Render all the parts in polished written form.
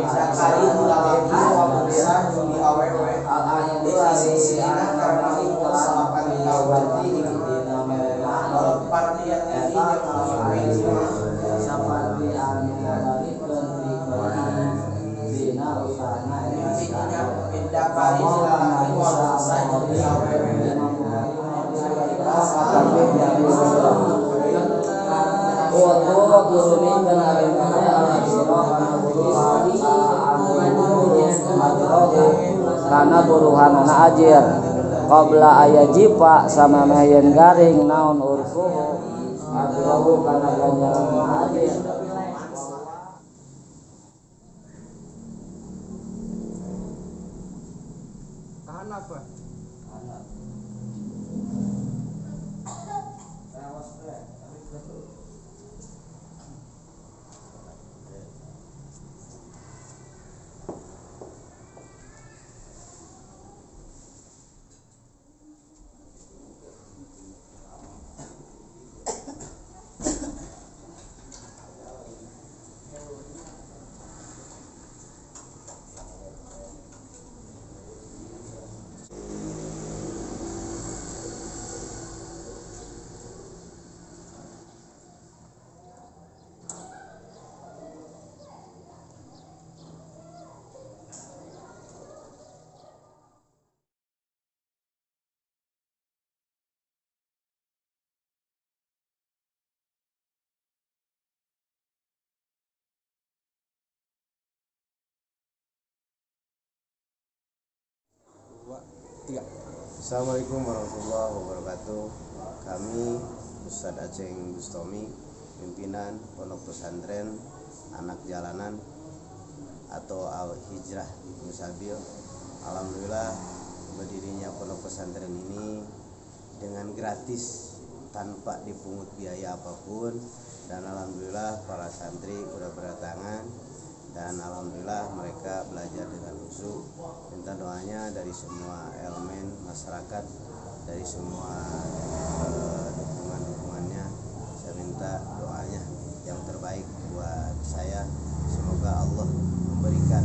Zakari lalaki wa muda di awewe definisi karena itu salapan kawati partiannya ini saperti anu ngabalikeun pikeun dina usahana intinya Zakari lalaki wa muda di awewe tapi untuk turunkan dari mana karena buruhanana ajir qabla ayajipa sama mayen garing naon urfuhu atau kana ganjaran ajir tahan apa? Assalamualaikum warahmatullahi wabarakatuh. Kami Ustadz Aceng Bustomi, pimpinan Pondok Pesantren Anak Jalanan atau Al Hijrah Ibnu Sabil. Alhamdulillah berdirinya Pondok Pesantren ini dengan gratis tanpa dipungut biaya apapun, dan alhamdulillah para santri sudah berdatangan dan alhamdulillah mereka belajar dengan khusyuk. Minta doanya dari semua elemen masyarakat, dari semua dukungannya. Saya minta doanya yang terbaik buat saya. Semoga Allah memberikan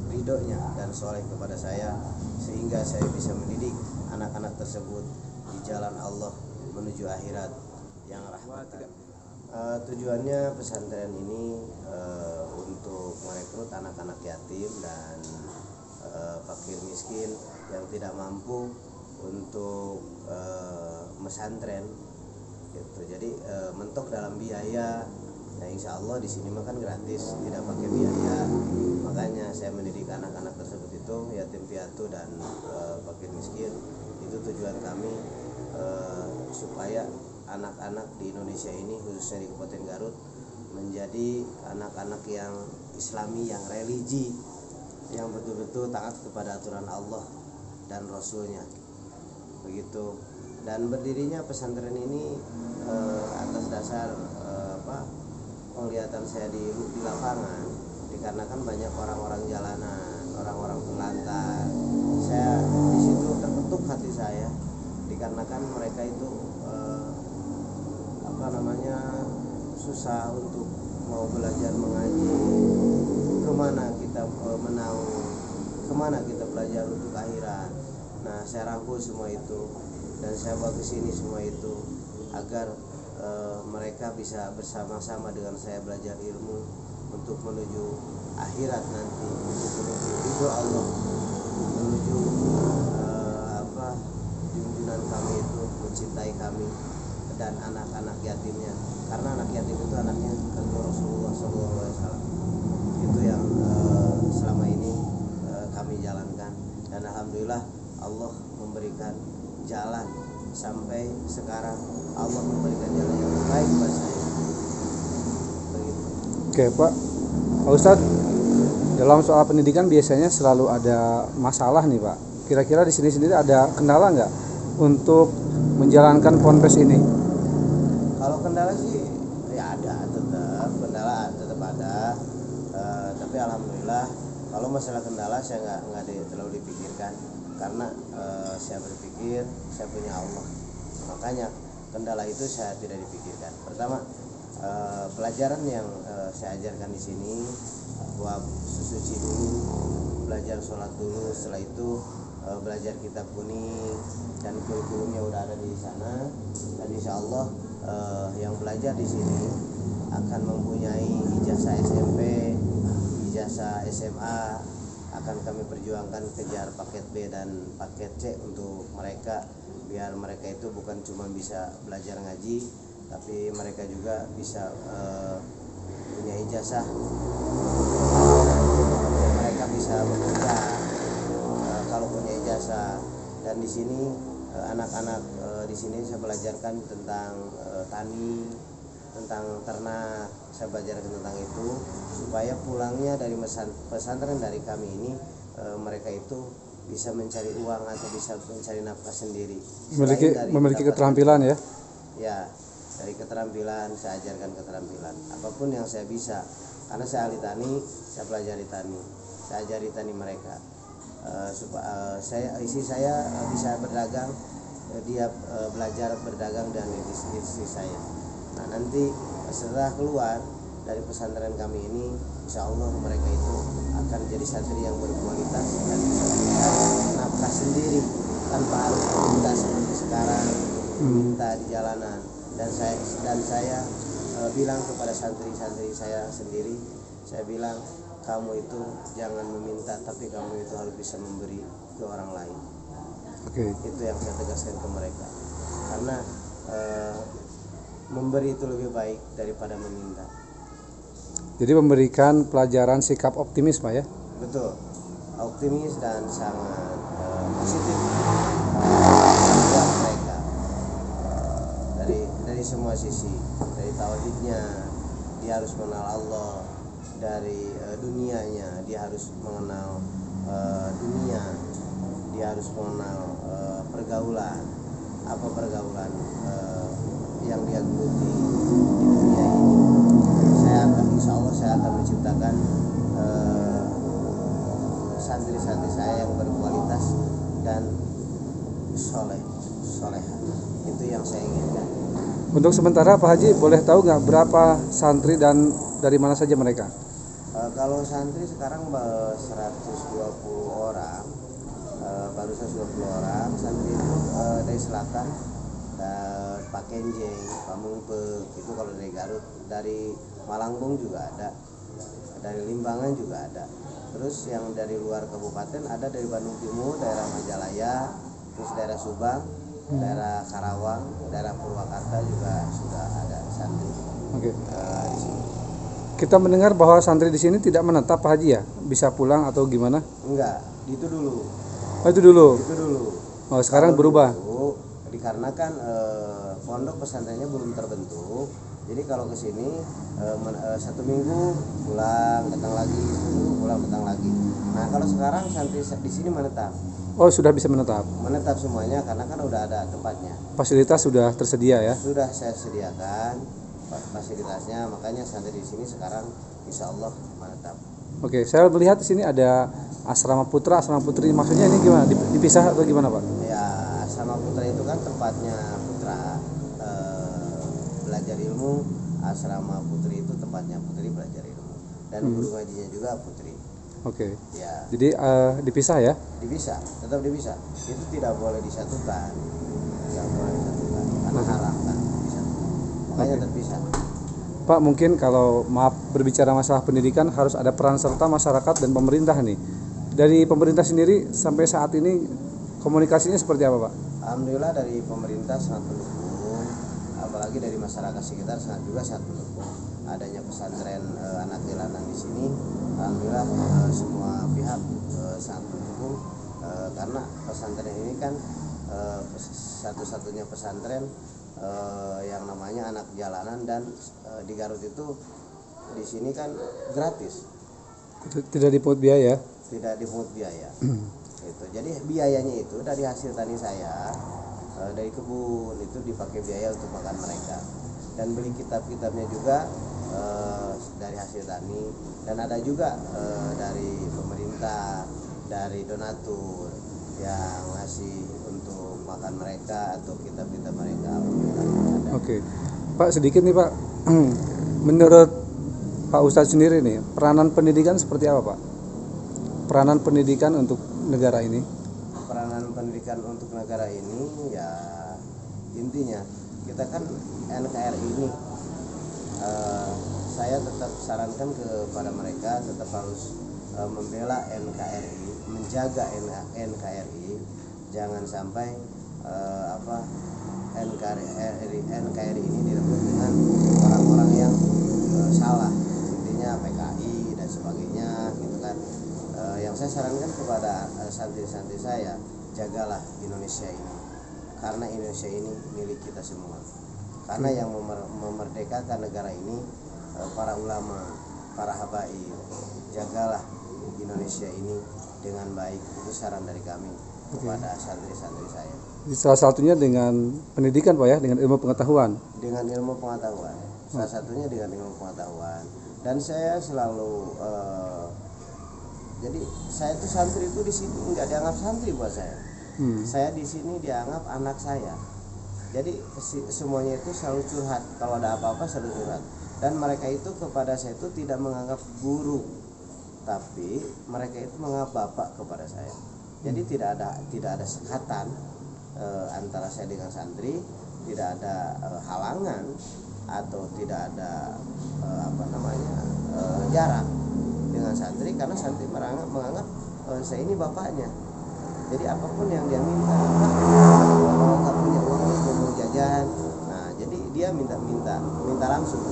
ridhonya dan soleh kepada saya, sehingga saya bisa mendidik anak-anak tersebut di jalan Allah menuju akhirat yang rahmatan. Tujuannya pesantren ini untuk merekrut anak-anak yatim dan fakir miskin yang tidak mampu untuk mesantren gitu. Jadi mentok dalam biaya. Nah, insya Allah di sini makan gratis, tidak pakai biaya. Makanya saya mendidik anak-anak tersebut itu yatim piatu dan fakir miskin. Itu tujuan kami supaya anak-anak di Indonesia ini, khususnya di Kabupaten Garut, menjadi anak-anak yang Islami, yang religi, yang betul-betul taat kepada aturan Allah dan Rasulnya. Begitu. Dan berdirinya pesantren ini atas dasar penglihatan saya di lapangan, dikarenakan banyak orang-orang jalanan, orang-orang telantar. Saya di situ terketuk hati saya, dikarenakan mereka itu susah untuk mau belajar mengaji. Kemana kita menaung, kemana kita belajar untuk akhirat. Nah, saya rangkul semua itu dan saya bawa ke sini semua itu agar mereka bisa bersama-sama dengan saya belajar ilmu untuk menuju akhirat nanti, untuk menuju ridho Allah, menuju junjungan kami itu mencintai kami dan anak-anak yatimnya, karena anak yatim itu anaknya kandung Rasulullah SAW. Itu yang selama ini kami jalankan, dan alhamdulillah Allah memberikan jalan sampai sekarang. Allah memberikan jalan yang terbaik buat saya. Begitu. Oke Pak Ustadz, dalam soal pendidikan biasanya selalu ada masalah nih Pak. Kira-kira di sini sendiri ada kendala nggak untuk menjalankan ponpes ini? Kalau kendala sih ya ada, kendala tetap ada. Tapi alhamdulillah kalau masalah kendala saya nggak terlalu dipikirkan, karena saya berpikir saya punya Allah, makanya kendala itu saya tidak dipikirkan. Pertama, Pelajaran yang saya ajarkan di sini, bahwa suci dulu, belajar sholat dulu, setelah itu belajar kitab kuning dan kurikulumnya udah ada di sana, dan insya Allah yang belajar di sini akan mempunyai ijazah SMP, ijazah SMA, akan kami perjuangkan kejar paket B dan paket C untuk mereka, biar mereka itu bukan cuma bisa belajar ngaji, tapi mereka juga bisa punya ijazah, mereka bisa bekerja kalau punya ijazah. Dan di sini anak-anak di sini saya belajarkan tentang tani, tentang ternak, saya belajarkan tentang itu supaya pulangnya dari pesantren dari kami ini mereka itu bisa mencari uang atau bisa mencari nafkah sendiri. Memiliki keterampilan ya. Ya, dari keterampilan saya ajarkan keterampilan apapun yang saya bisa, karena saya ahli tani, saya pelajari tani, saya ajari tani mereka supaya saya bisa berdagang, dia belajar berdagang dan istri saya. Nah, nanti setelah keluar dari pesantren kami ini, insya Allah mereka itu akan jadi santri yang berkualitas dan bisa mencari nafkah sendiri tanpa harus minta seperti sekarang, minta di jalanan. Dan saya bilang kepada santri-santri saya sendiri, saya bilang, kamu itu jangan meminta, tapi kamu itu harus bisa memberi ke orang lain. Itu yang saya tegaskan ke mereka, karena memberi itu lebih baik daripada meminta. Jadi memberikan pelajaran sikap optimis Pak ya. Betul, optimis dan sangat positif buat mereka dari semua sisi. Dari tauhidnya dia harus mengenal Allah, dari dunianya dia harus mengenal dunia, dia harus mengenal pergaulan, apa pergaulan yang dia geluti di dunia ini. Insya Allah saya akan menciptakan santri-santri saya yang berkualitas dan soleha. Itu yang saya inginkan. Untuk sementara Pak Haji, boleh tahu nggak berapa santri dan dari mana saja mereka? Kalau santri sekarang 120 orang, baru 120 orang. Santri itu dari selatan, Pak Kenjeng, Pak Mungpek, itu kalau dari Garut. Dari Malangbong juga ada, dari Limbangan juga ada. Terus yang dari luar kabupaten ada dari Bandung Timur, daerah Majalaya, terus daerah Subang, daerah Karawang, daerah Purwakarta juga sudah ada santri. Oke. Di sini. Kita mendengar bahwa santri di sini tidak menetap Pak Haji ya, bisa pulang atau gimana? Enggak, itu dulu. Oh itu dulu. Itu dulu. Oh sekarang berubah. Dulu, dikarenakan pondok pesantrennya belum terbentuk. Jadi kalau ke sini 1 minggu pulang, datang lagi, 1 minggu pulang, datang lagi. Nah kalau sekarang santri di sini menetap. Oh sudah bisa menetap. Menetap semuanya karena kan udah ada tempatnya. Fasilitas sudah tersedia ya. Sudah saya sediakan fasilitasnya, makanya santri di sini sekarang insya Allah menetap. Oke, saya melihat di sini ada asrama putra, asrama putri. Maksudnya ini gimana? Dipisah atau gimana Pak? Ya, asrama putra itu kan tempatnya putra belajar ilmu, asrama putri itu tempatnya putri belajar ilmu, dan guru ngajinya juga putri. Oke. Ya. Jadi dipisah ya? Dipisah, tetap dipisah. Itu tidak boleh disatukan, tidak boleh disatukan karena haram kan disatukan. Makanya terpisah. Pak, mungkin kalau maaf berbicara masalah pendidikan harus ada peran serta masyarakat dan pemerintah nih. Dari pemerintah sendiri sampai saat ini komunikasinya seperti apa Pak? Alhamdulillah dari pemerintah sangat mendukung, apalagi dari masyarakat sekitar sangat mendukung adanya pesantren anak jalanan di sini. Alhamdulillah semua pihak sangat mendukung karena pesantren ini kan satu-satunya pesantren yang namanya anak jalanan, dan di Garut itu di sini kan gratis. Tidak dipungut biaya? Tidak dipungut biaya. Gitu. Jadi biayanya itu dari hasil tani saya, dari kebun itu dipakai biaya untuk makan mereka, dan beli kitab-kitabnya juga dari hasil tani, dan ada juga dari pemerintah, dari donatur yang ngasih untuk makan mereka atau kitab-kitab mereka. Oke. Pak sedikit nih Pak, Menurut Pak Ustadz sendiri nih, peranan pendidikan seperti apa Pak? Peranan pendidikan untuk negara ini? Peranan pendidikan untuk negara ini ya intinya kita kan NKRI ini saya tetap sarankan kepada mereka tetap harus membela NKRI, menjaga NKRI, jangan sampai NKRI ini direbut dengan orang-orang yang salah, intinya PKI dan sebagainya gitu kan. Yang saya sarankan kepada santri-santri saya, jagalah Indonesia ini, karena Indonesia ini milik kita semua, karena yang memerdekakan negara ini para ulama, para habaib. Jagalah Indonesia ini dengan baik, itu saran dari kami kepada santri-santri saya. Salah satunya dengan pendidikan Pak ya, dengan ilmu pengetahuan. Dengan ilmu pengetahuan, salah satunya dengan ilmu pengetahuan. Dan saya selalu jadi saya tuh santri itu di sini nggak dianggap santri buat saya. Saya di sini dianggap anak saya. Jadi semuanya itu selalu curhat, kalau ada apa-apa selalu curhat. Dan mereka itu kepada saya itu tidak menganggap guru, tapi mereka itu menganggap bapak kepada saya. Jadi tidak ada sekatan antara saya dengan santri, tidak ada halangan atau tidak ada jarak dengan santri, karena santri menganggap saya ini bapaknya. Jadi apapun yang dia minta, kalau nggak punya uang mau jajan, nah jadi dia minta langsung.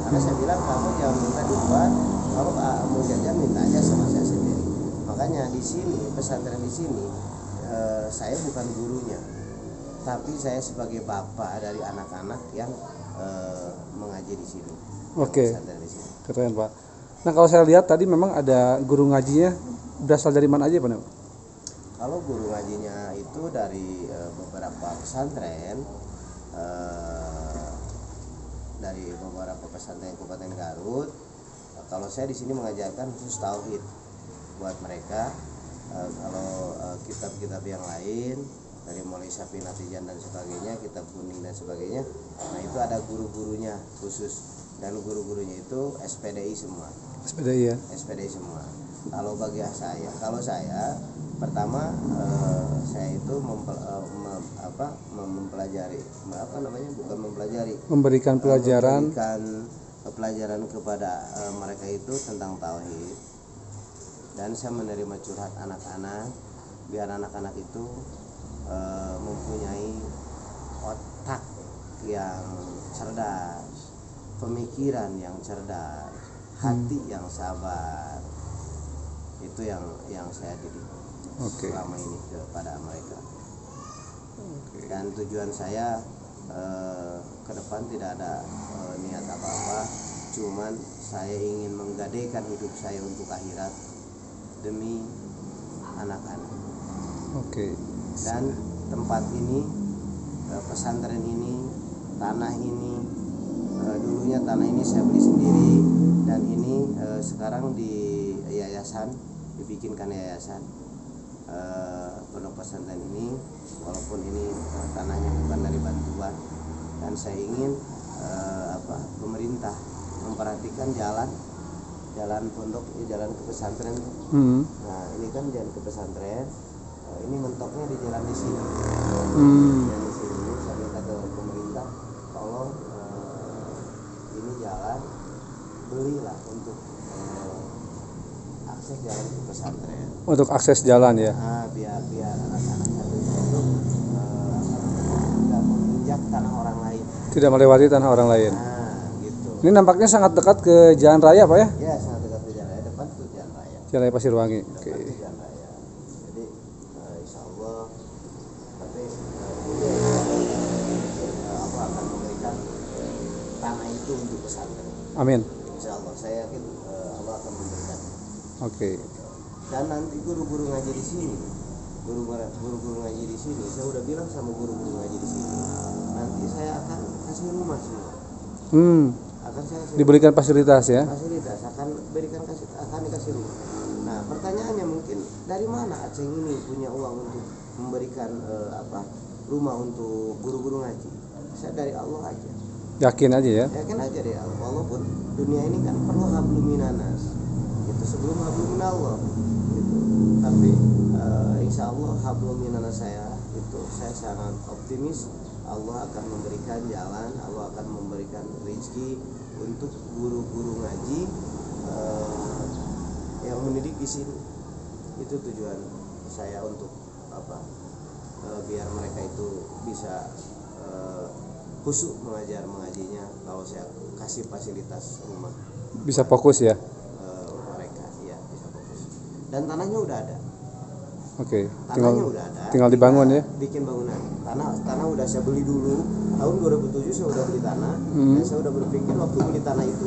Karena saya bilang kamu jangan minta duluan, kalau mau jajan minta aja sama saya sendiri. Makanya di sini pesantren di sini saya bukan gurunya, tapi saya sebagai bapak dari anak-anak yang mengaji di sini. Oke. Keren Pak. Nah kalau saya lihat tadi memang ada guru ngajinya berasal dari mana aja Pak? Kalau guru ngajinya itu dari beberapa pesantren, dari beberapa pesantren Kabupaten Garut. Kalau saya di sini mengajarkan khusus tauhid buat mereka. Kalau kitab-kitab yang lain dari mulai Syafi Natijan dan sebagainya, kitab kuning dan sebagainya, nah itu ada guru-gurunya khusus, dan guru-gurunya itu SPDI semua. SPDI ya. SPDI semua. Kalau bagi saya, pertama saya itu mempelajari, memberikan pelajaran kepada mereka itu tentang tauhid, dan saya menerima curhat anak-anak biar anak-anak itu mempunyai otak yang cerdas, pemikiran yang cerdas, hati yang sabar. Itu yang saya didik selama ini kepada mereka. Dan tujuan saya ke depan tidak ada niat apa-apa, cuman saya ingin menggadaikan hidup saya untuk akhirat demi anak-anak. Dan tempat ini, pesantren ini, tanah ini, dulunya tanah ini saya beli sendiri, dan ini sekarang di yayasan, dibikinkan yayasan pondok pesantren ini, walaupun ini tanahnya bukan dari bantuan. Dan saya ingin pemerintah memperhatikan jalan pondok, jalan ke pesantren. Nah ini kan jalan ke pesantren, ini mentoknya di jalan di sini. Jalan di sini, saya minta ke pemerintah tolong ini jalan belilah untuk akses jalan ke pesantren. Untuk akses jalan ya. Biar anak-anak itu tidak menginjak tanah orang lain. Tidak melewati tanah orang lain. Gitu. Ini nampaknya sangat dekat ke jalan raya Pak ya? Ya, sangat dekat ke jalan raya, depan itu jalan raya. Jalan Raya Pasirwangi. Oke. Jalan raya. Jadi insya Allah nanti akan memberikan tanah itu untuk pesantren. Amin. Insya Allah, saya yakin Allah akan memberikan. Dan nanti guru-guru ngaji di sini, guru-guru ngaji di sini, saya udah bilang sama guru-guru ngaji di sini, nanti saya akan kasih rumah semua. Akan saya Diberikan fasilitas ya? Fasilitas akan dikasih rumah. Nah pertanyaannya mungkin dari mana Aceh ini punya uang untuk memberikan rumah untuk guru-guru ngaji? Saya dari Allah aja. Yakin aja ya. Yakin aja deh, walaupun dunia ini kan perlu hablum minanas itu sebelum hablum minallah gitu. Tapi insya Allah hablum minanas saya itu saya sangat optimis Allah akan memberikan jalan, Allah akan memberikan rezeki untuk guru-guru ngaji yang mendidik di sini. Itu tujuan saya untuk biar mereka itu bisa khusyuk mengajinya. Kalau saya kasih fasilitas rumah Bisa fokus ya. mereka ya bisa fokus. Dan tanahnya udah ada. Oke. Tanahnya udah ada. Tinggal dibangun ya. Bikin bangunan. Tanah udah saya beli dulu. Tahun 2007 saya udah beli tanah. Dan saya udah berpikir waktu beli tanah itu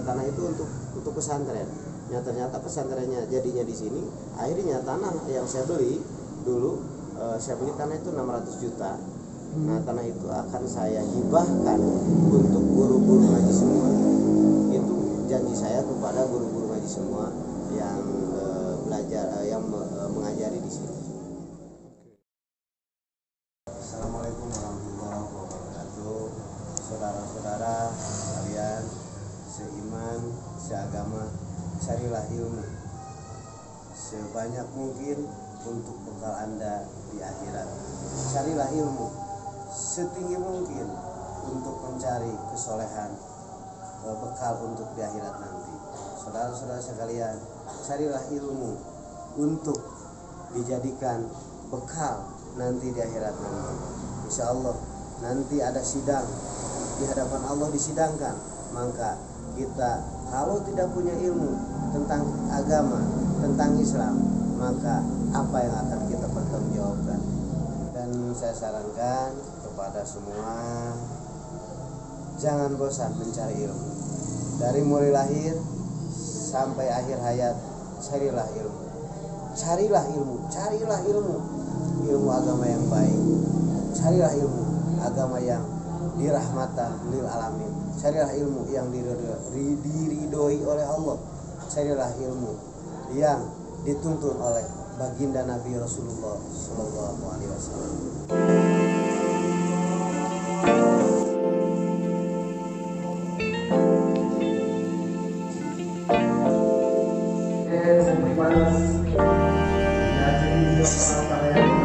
tanah itu untuk pesantren. Ya ternyata pesantrennya jadinya di sini. Akhirnya tanah yang saya beli dulu saya beli tanah itu 600 juta. Nah, tanah itu akan saya hibahkan untuk guru-guru ngaji semua. Itu janji saya kepada guru-guru ngaji semua yang belajar yang mengajari di sini. Assalamualaikum warahmatullahi wabarakatuh. Saudara-saudara kalian seiman, seagama, carilah ilmu sebanyak mungkin untuk bekal Anda di akhirat. Carilah ilmu setinggi mungkin untuk mencari kesolehan, bekal untuk di akhirat nanti. Saudara-saudara sekalian, carilah ilmu untuk dijadikan bekal nanti di akhirat nanti. Insya Allah nanti ada sidang di hadapan Allah, disidangkan. Maka kita kalau tidak punya ilmu tentang agama, tentang Islam, maka apa yang akan kita pertanggungjawabkan? Dan saya sarankan kepada semua, jangan bosan mencari ilmu. Dari mulai lahir sampai akhir hayat, carilah ilmu. Carilah ilmu, carilah ilmu. Ilmu agama yang baik. Carilah ilmu agama yang dirahmatan lil alamin. Carilah ilmu yang diridhoi oleh Allah. Carilah ilmu yang dituntun oleh baginda Nabi Rasulullah Sallallahu Alaihi Wasallam. Terima kasih.